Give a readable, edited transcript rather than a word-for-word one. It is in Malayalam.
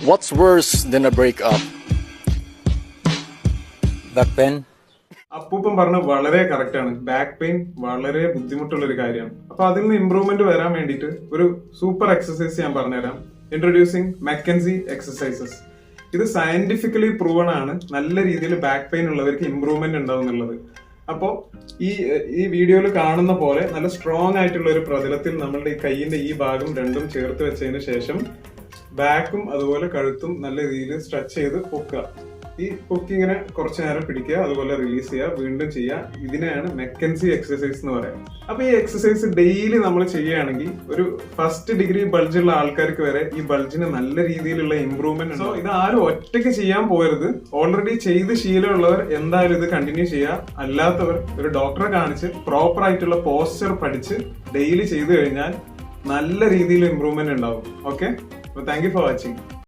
What's worse than a breakup? Back pain? അപ്പൂപ്പൻ പറഞ്ഞ വളരെ കറക്റ്റ് ആണ്. ബാക്ക് പെയിൻ വളരെ ബുദ്ധിമുട്ടുള്ള ഒരു കാര്യമാണ്. അപ്പൊ അതിൽ നിന്ന് ഇംപ്രൂവ്മെന്റ് വരാൻ വേണ്ടിയിട്ട് ഒരു സൂപ്പർ എക്സസൈസ് ഞാൻ പറഞ്ഞുതരാം. Introducing McKinsey exercises. ഇത് സയന്റിഫിക്കലി പ്രൂവൺ ആണ്. നല്ല രീതിയിൽ ബാക്ക് പെയിൻ ഉള്ളവർക്ക് ഇംപ്രൂവ്മെന്റ് ഉണ്ടാവും എന്നുള്ളത്. അപ്പോ ഈ വീഡിയോയിൽ കാണുന്ന പോലെ നല്ല സ്ട്രോങ് ആയിട്ടുള്ള ഒരു പ്രതലത്തിൽ നമ്മളുടെ ഈ കൈയിന്റെ ഈ ഭാഗം രണ്ടും ചേർത്ത് വെച്ചതിന് ശേഷം ബാക്കും അതുപോലെ കഴുത്തും നല്ല രീതിയിൽ സ്ട്രെച്ച് ചെയ്ത് പൊക്കുക. ഈ പൊക്കി ഇങ്ങനെ കുറച്ചു നേരം പിടിക്കുക, അതുപോലെ റിലീസ് ചെയ്യുക, വീണ്ടും ചെയ്യുക. ഇതിനെയാണ് മെക്കൻസി എക്സസൈസ് എന്ന് പറയുന്നത്. അപ്പൊ ഈ എക്സസൈസ് ഡെയിലി നമ്മൾ ചെയ്യുകയാണെങ്കിൽ ഒരു ഫസ്റ്റ് ഡിഗ്രി ബൾജ് ഉള്ള ആൾക്കാർക്ക് വരെ ഈ ബൾജിന് നല്ല രീതിയിലുള്ള ഇംപ്രൂവ്മെന്റ്. സോ ഇത് ആരും ഒറ്റയ്ക്ക് ചെയ്യാൻ പോകരുത്. ഓൾറെഡി ചെയ്ത് ശീലമുള്ളവർ എന്തായാലും ഇത് കണ്ടിന്യൂ ചെയ്യുക. അല്ലാത്തവർ ഒരു ഡോക്ടറെ കാണിച്ച് പ്രോപ്പർ ആയിട്ടുള്ള പോസ്ചർ പഠിച്ച് ഡെയിലി ചെയ്തു കഴിഞ്ഞാൽ നല്ല രീതിയിൽ ഇംപ്രൂവ്മെന്റ് ഉണ്ടാവും. Okay, thank you for watching.